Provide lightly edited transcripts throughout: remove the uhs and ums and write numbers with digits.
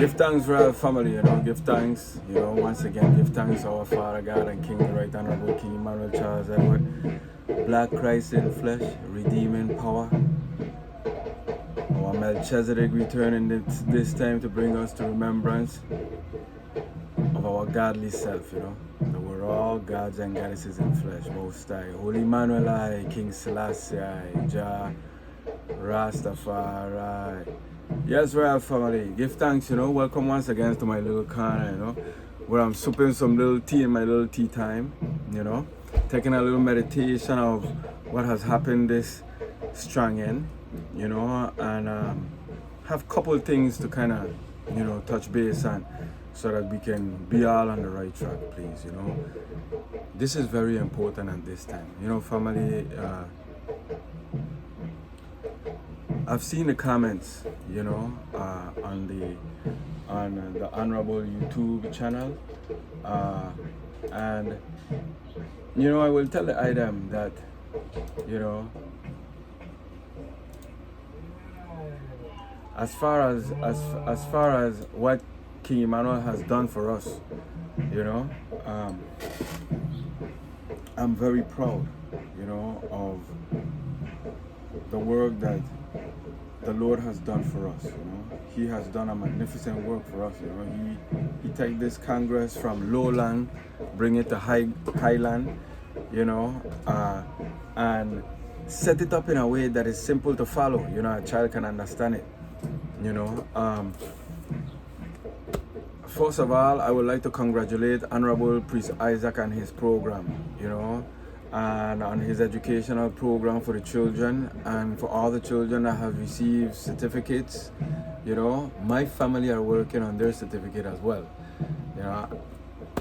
Give thanks for our family, give thanks, once again, give thanks to our Father God and King, the Right Honorable King Emmanuel Charles Edward, Black Christ in flesh, redeeming power. Our Melchizedek returning this time to bring us to remembrance of our godly self, that we're all gods and goddesses in flesh, Most High. Holy Emmanuel, I, King Selassie, I, Jah, Rastafari. Yes, royal family, give thanks, welcome once again to my little corner, where I'm sipping some little tea in my little tea time, taking a little meditation of what has happened this strong end, and have a couple things to kind of, touch base on so that we can be all on the right track, please, This is very important at this time, family. I've seen the comments, on the honorable YouTube channel, and I will tell the item that, as far as what King Emmanuel has done for us, I'm very proud, of the work that the Lord has done for us. He has done a magnificent work for us. He take this Congress from lowland, bring it to highland, and set it up in a way that is simple to follow. A child can understand it. First of all, I would like to congratulate Honorable Priest Isaac and his program, and on his educational program for the children, and for all the children that have received certificates. My family are working on their certificate as well.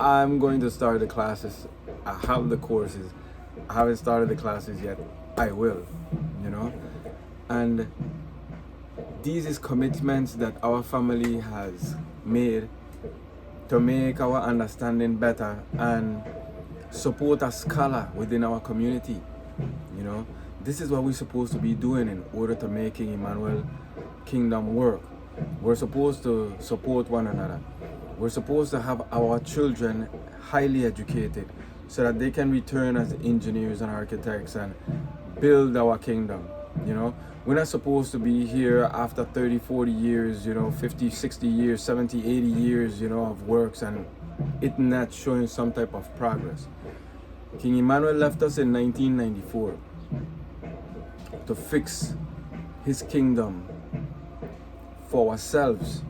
I'm going to start the classes. I have the courses. I haven't started the classes yet. I will, and these is commitments that our family has made to make our understanding better and support a scholar within our community. This is what we're supposed to be doing in order to make King Emmanuel kingdom work. We're supposed to support one another. We're supposed to have our children highly educated so that they can return as engineers and architects and build our kingdom. We're not supposed to be here after 30, 40 years, 50, 60 years, 70, 80 years, of works and it not showing some type of progress. King Emmanuel left us in 1994 to fix his kingdom for ourselves.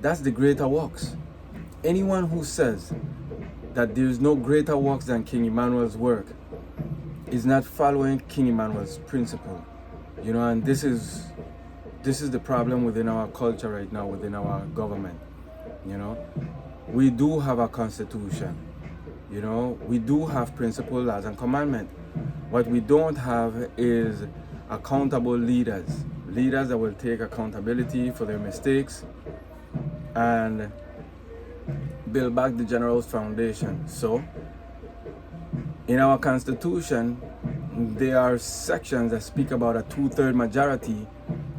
That's the greater works. Anyone who says that there is no greater works than King Emmanuel's work is not following King Emmanuel's principle. And this is the problem within our culture right now, within our government. We do have a constitution. We do have principle, laws, and commandment. What we don't have is accountable leaders that will take accountability for their mistakes and build back the general's foundation. So, in our constitution, there are sections that speak about a 2/3 majority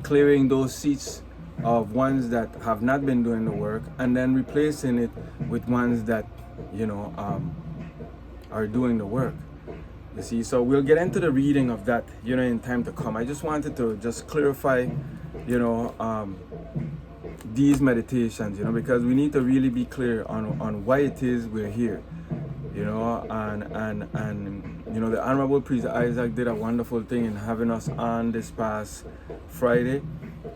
clearing those seats of ones that have not been doing the work and then replacing it with ones that, are doing the work. You see, so we'll get into the reading of that, in time to come. I just wanted to just clarify, these meditations, because we need to really be clear on why it is we're here, and the Honorable Priest Isaac did a wonderful thing in having us on this past Friday.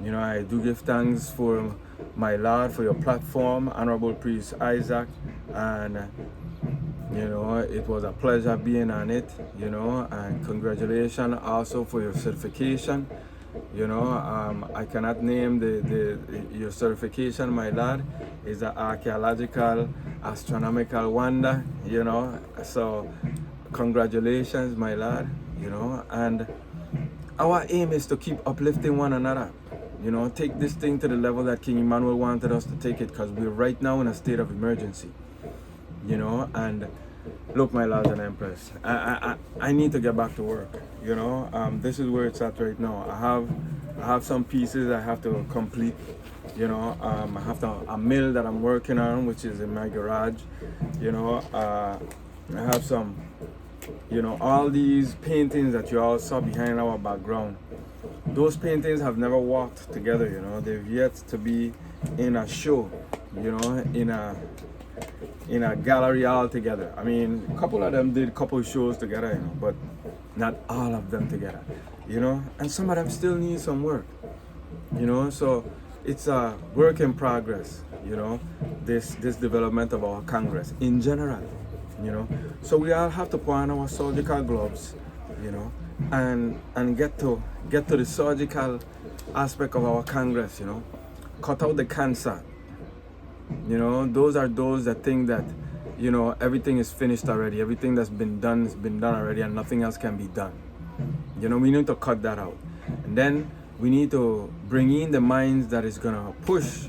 I do give thanks for my Lord for your platform, Honorable Priest Isaac, and it was a pleasure being on it, and congratulations also for your certification. I cannot name your certification, my lad. It's an archaeological, astronomical wonder, so congratulations, my lad, and our aim is to keep uplifting one another, take this thing to the level that King Emmanuel wanted us to take it, because we're right now in a state of emergency, and look, my lords and empress, I need to get back to work, this is where it's at right now. I have I have some pieces I have to complete. You know, I have a mill that I'm working on, which is in my garage. You know, I have some, you know, all these paintings that you all saw behind our background. Those paintings have never walked together. You know, they've yet to be in a show. You know, in a gallery all together. I mean, a couple of them did a couple shows together, you know, but not all of them together. You know, and some of them still need some work. You know, so it's a work in progress. You know, this development of our Congress in general. You know, so we all have to put on our surgical gloves. You know, and get to the surgical aspect of our Congress. You know, cut out the cancer. You know, those are those that think that, you know, everything is finished already. Everything that's been done has been done already, and nothing else can be done. You know, we need to cut that out. And then we need to bring in the minds that is going to push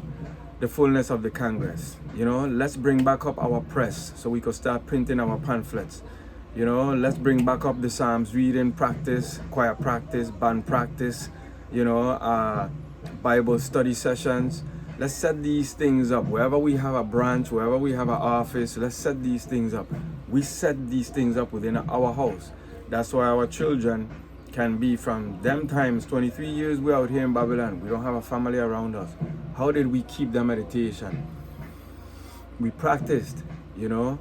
the fullness of the Congress. You know, let's bring back up our press so we could start printing our pamphlets. You know, let's bring back up the Psalms reading practice, choir practice, band practice, you know, Bible study sessions. Let's set these things up. Wherever we have a branch, wherever we have an office, let's set these things up. We set these things up within our house. That's why our children can be from them times. 23 years we're out here in Babylon. We don't have a family around us. How did we keep the meditation? We practiced, you know.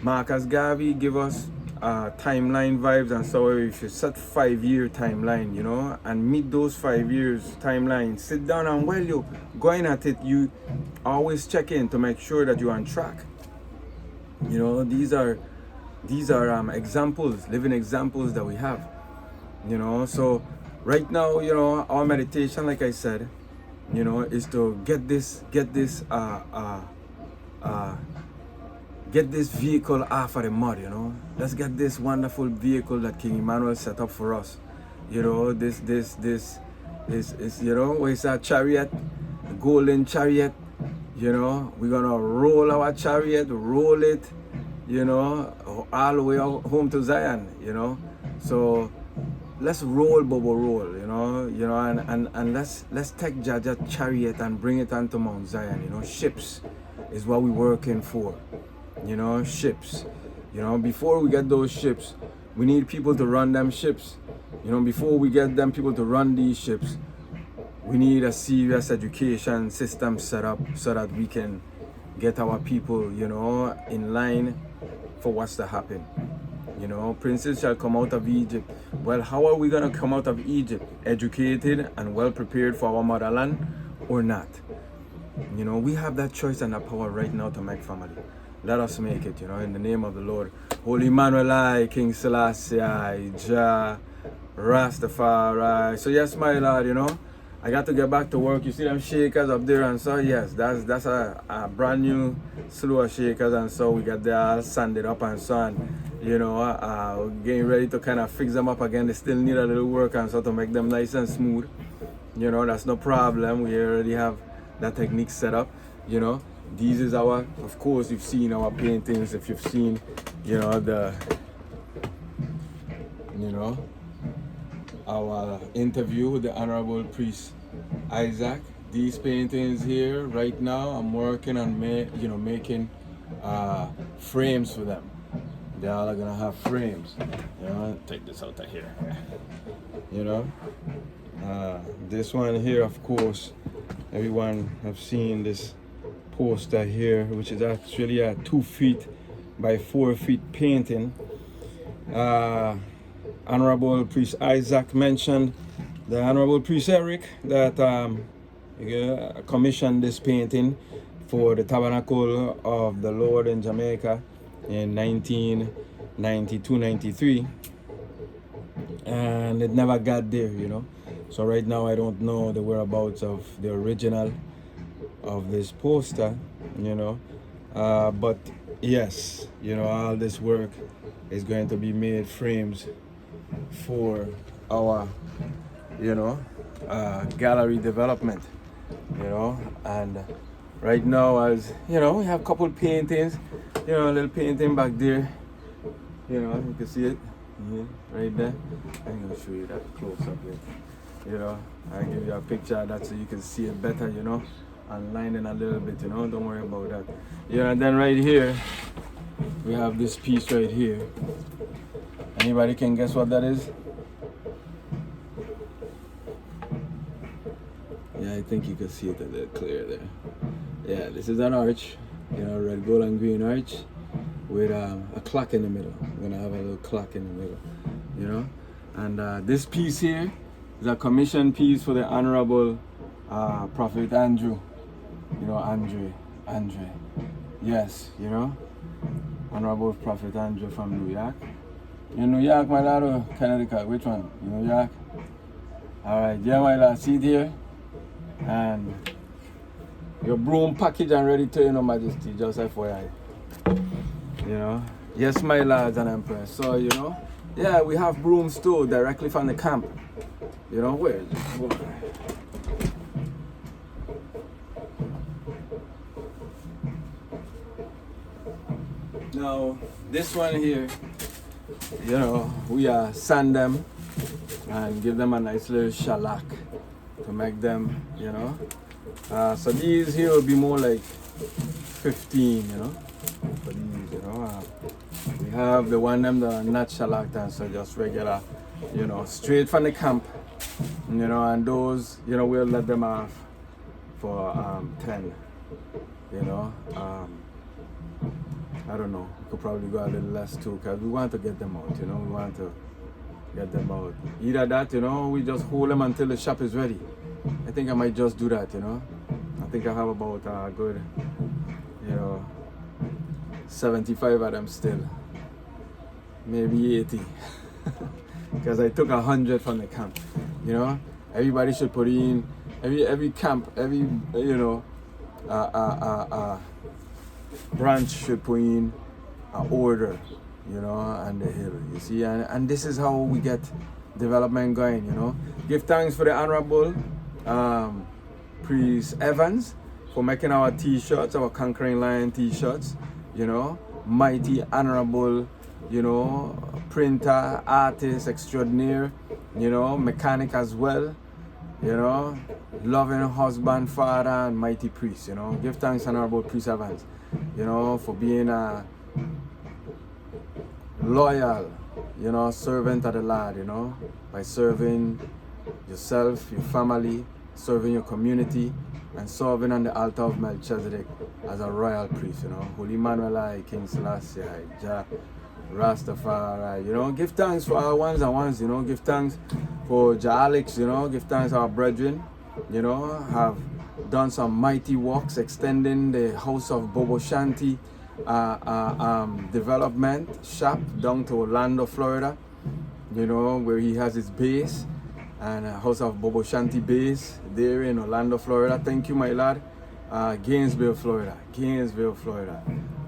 Marcus Garvey give us timeline vibes, and so we should set 5-year timeline, you know, and meet those 5 years timeline. Sit down, and while you going at it, you always check in to make sure that you're on track. You know, these are examples, living examples that we have. You know, so right now, you know, our meditation, like I said, you know, is to get this vehicle off of the mud, you know. Let's get this wonderful vehicle that King Emmanuel set up for us. You know, this is, you know, it's a chariot, a golden chariot. You know, we're gonna roll our chariot, roll it, you know, all the way home to Zion, you know. So let's roll, Bobo, roll, you know, and let's take Jaja's chariot and bring it onto Mount Zion. You know, ships is what we're working for. You know, ships. You know, before we get those ships, we need people to run them ships. You know, before we get them people to run these ships, we need a serious education system set up so that we can get our people, you know, in line for what's to happen. You know, princes shall come out of Egypt. Well, how are we going to come out of Egypt? Educated and well prepared for our motherland or not? You know, we have that choice and that power right now to make family. Let us make it, you know, in the name of the Lord. Holy Emmanuel, King Selassie, Jah, Rastafari. So yes, my Lord, you know, I got to get back to work. You see them shakers up there, and so yes, that's a brand new slower shakers, and so we got they all sanded up and so on. You know, getting ready to kind of fix them up again. They still need a little work and so to make them nice and smooth. You know, that's no problem. We already have that technique set up, you know. These is our, of course, you've seen our paintings, if you've seen, you know, our interview with the Honorable Priest Isaac. These paintings here, right now, I'm working on, making frames for them. They all are gonna have frames. You know, take this out of here. You know, this one here, of course, everyone have seen this poster here, which is actually a 2 feet by 4 feet painting. Honorable Priest Isaac mentioned the Honorable Priest Eric that commissioned this painting for the Tabernacle of the Lord in Jamaica in 1992-93, and it never got there, you know. So right now I don't know the whereabouts of the original of this poster, you know, but yes, you know, all this work is going to be made frames for our, you know, gallery development, you know. And right now, as you know, we have a couple paintings, you know, a little painting back there, you know, you can see it right there. I'm gonna show you that close up here. you know, I'll give you a picture of that so you can see it better, you know, and line in a little bit, you know, don't worry about that. Yeah, and then right here, we have this piece right here. Anybody can guess what that is? Yeah, I think you can see it a little clear there. Yeah, this is an arch, you know, red, gold, and green arch with a clock in the middle. We're gonna have a little clock in the middle, you know. And this piece here is a commission piece for the Honorable Prophet Andrew. You know, Andre. Yes, you know, Honorable Prophet Andrew from New York. You New York, my lad, or Connecticut? Which one? New York? All right, yeah, my lad, see it here. And your broom package and ready to Your Majesty, just FYI. You know, yes, my lads and empress. So, you know, yeah, we have brooms too, directly from the camp. You know, where is it? Now, this one here, you know, we sand them and give them a nice little shellac to make them, you know. So these here will be more like 15, you know. For these, you know, we have the one them that are not shellacked, and so just regular, you know, straight from the camp, you know. And those, you know, we'll let them off for 10, you know. I don't know, we could probably go a little less too, because we want to get them out, you know. We want to get them out. Either that, you know, we just hold them until the shop is ready. I think I might just do that, you know. I think I have about a good, you know, 75 of them still, maybe 80, because I took 100 from the camp, you know. Everybody should put in, every camp, every, you know, branch should put in an order, you know, and the hill, you see. And this is how we get development going, you know. Give thanks for the Honorable Priest Evans for making our t-shirts, our Conquering Lion t-shirts, you know. Mighty honorable, you know, printer, artist extraordinaire, you know, mechanic as well, you know, loving husband, father, and mighty priest, you know. Give thanks, Honorable Priest Evans, you know, for being a loyal, you know, servant of the Lord, you know, by serving yourself, your family, serving your community, and serving on the altar of Melchizedek as a royal priest, you know. Holy Manuel, King Selassie, Jah, Rastafari, you know. Give thanks for our ones and ones, you know. Give thanks for Jah Alex, you know. Give thanks our brethren, you know, have done some mighty works extending the house of Bobo Shanti development shop down to Orlando, Florida, you know, where he has his base, and house of Bobo Shanti base there in Orlando, Florida. Thank you, my lad. Gainesville, Florida.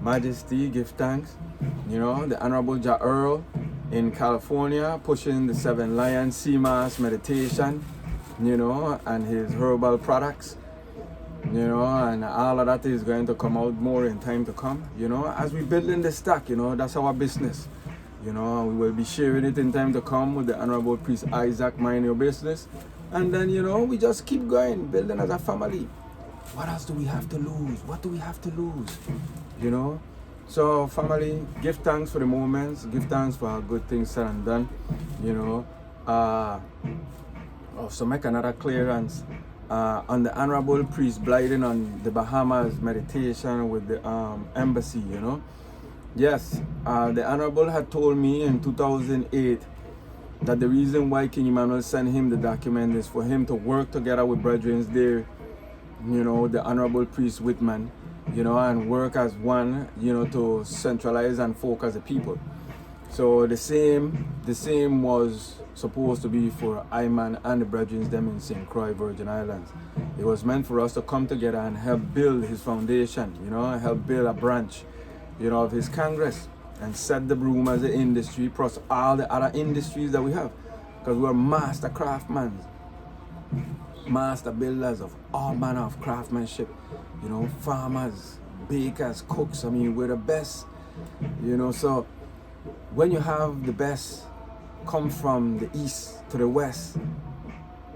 Majesty, give thanks. You know, the Honorable Ja Earl in California, pushing the 7 Lion Sea Mass meditation, you know, and his herbal products, you know, and all of that is going to come out more in time to come, you know, as we build in the stack, you know. That's our business, you know. We will be sharing it in time to come with the Honorable Priest Isaac, Mind Your Business. And then, you know, we just keep going, building as a family. What else do we have to lose? What do we have to lose? You know? So, family, give thanks for the moments. Give thanks for how good things said and done. You know? So make another clearance. On the Honorable Priest Blyden on the Bahamas meditation with the embassy, you know? Yes, the Honorable had told me in 2008 that the reason why King Emmanuel sent him the document is for him to work together with brethren there, you know, the Honorable Priest Whitman, you know, and work as one, you know, to centralize and focus the people. So the same was supposed to be for Iman and the brethren them in St. Croix, Virgin Islands. It was meant for us to come together and help build his foundation, you know, help build a branch, you know, of his Congress, and set the broom as an industry, plus all the other industries that we have, because we're master craftsmen, master builders of all manner of craftsmanship, you know, farmers, bakers, cooks. I mean, we're the best, you know. So when you have the best come from the east to the west,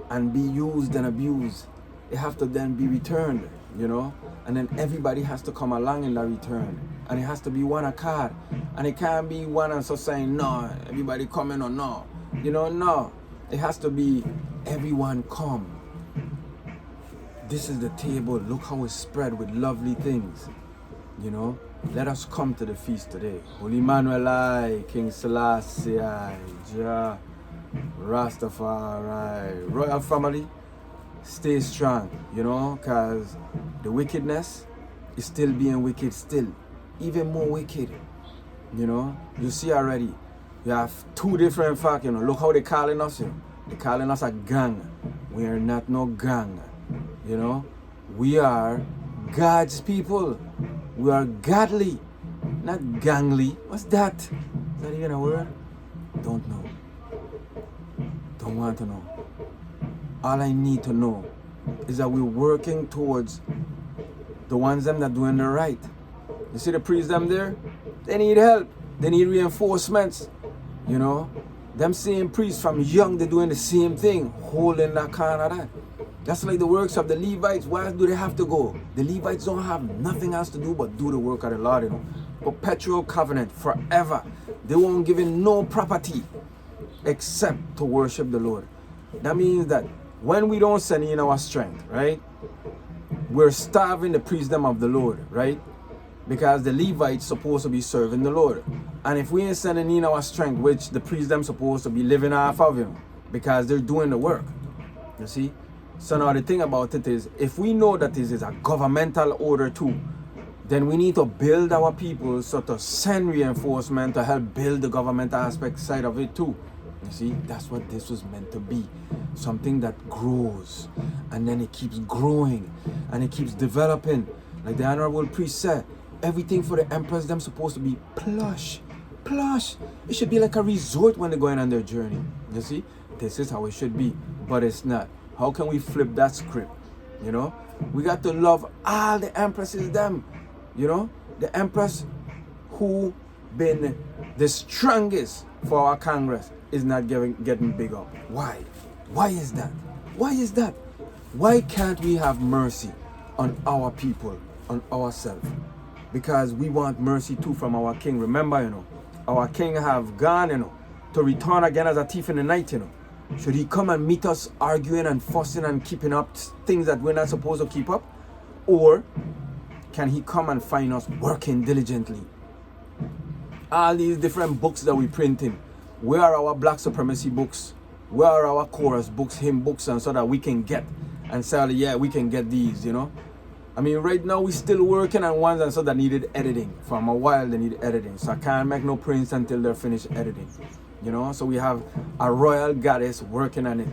and be used and abused, it have to then be returned, you know, and then everybody has to come along in the return, and it has to be one accord, and it can't be one and so saying no, everybody coming or no, you know, no, it has to be everyone come. This is the table. Look how it's spread with lovely things, you know. Let us come to the feast today. Holy Emmanuel, King Selassie, Jah, Rastafari, royal family, stay strong, you know, because the wickedness is still being wicked, still even more wicked, you know. You see already, you have two different facts, you know. Look how they calling us, you know. They calling us a gang. We are not no gang, you know. We are God's people. We are godly, not gangly. What's that? Is that even a word? Don't know. Don't want to know. All I need to know is that we're working towards the ones them that doing the right. You see the priests them there? They need help. They need reinforcements. You know? Them same priests from young, they're doing the same thing, holding that kind of that. That's like the works of the Levites. Why do they have to go? The Levites don't have nothing else to do but do the work of the Lord, you know. Perpetual covenant, forever. They won't give in no property except to worship the Lord. That means that when we don't send in our strength, right, we're starving the priestdom of the Lord, right? Because the Levites supposed to be serving the Lord. And if we ain't sending in our strength, which the priestdom supposed to be living off of, you know, because they're doing the work, you see? So now the thing about it is, if we know that this is a governmental order too, then we need to build our people so to send reinforcement to help build the government aspect side of it too. You see, that's what this was meant to be. Something that grows, and then it keeps growing, and it keeps developing. Like the Honorable Priest said, everything for the empress, them supposed to be plush. Plush. It should be like a resort when they're going on their journey. You see, this is how it should be, but it's not. How can we flip that script? You know, we got to love all the empresses them. You know, the empress who been the strongest for our Congress is not getting big up. Why? Why is that? Why is that? Why can't we have mercy on our people, on ourselves? Because we want mercy too from our king. Remember, you know, our king have gone, you know, to return again as a thief in the night, you know. Should he come and meet us arguing and fussing and keeping up things that we're not supposed to keep up? Or can he come and find us working diligently? All these different books that we're printing, where are our black supremacy books? Where are our chorus books, hymn books, and so that we can get and say, yeah, we can get these, you know? I mean, right now we're still working on ones and so that needed editing. From a while they need editing. So I can't make no prints until they're finished editing. You know, so we have a royal goddess working on it,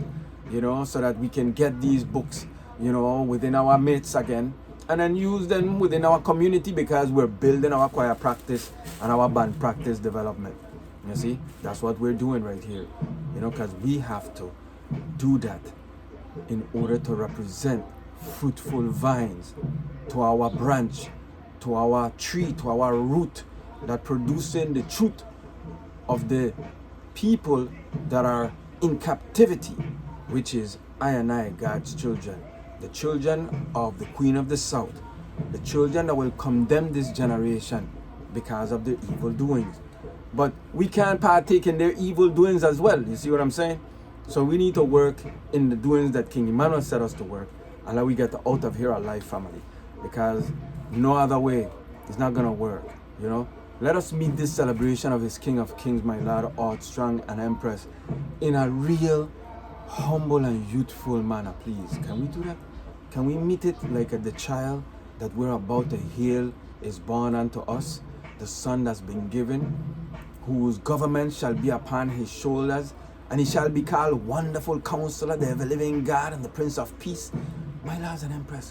you know, so that we can get these books, you know, within our midst again, and then use them within our community, because we're building our choir practice and our band practice development. You see, that's what we're doing right here, you know, because we have to do that in order to represent fruitful vines to our branch, to our tree, to our root, that producing the truth of the people that are in captivity, which is I and I, God's children, the children of the Queen of the South, the children that will condemn this generation because of their evil doings. But we can't partake in their evil doings as well. You see what I'm saying? So we need to work in the doings that King Emmanuel said us to work, and that we get out of here alive, family, because no other way it's not gonna work, you know. Let us meet this celebration of his King of Kings, my Lord, Art Strong and Empress, in a real, humble and youthful manner, please. Can we do that? Can we meet it like the child that we're about to hail is born unto us, the son that's been given, whose government shall be upon his shoulders, and he shall be called Wonderful Counselor, the Ever-Living God, and the Prince of Peace, my Lord and Empress.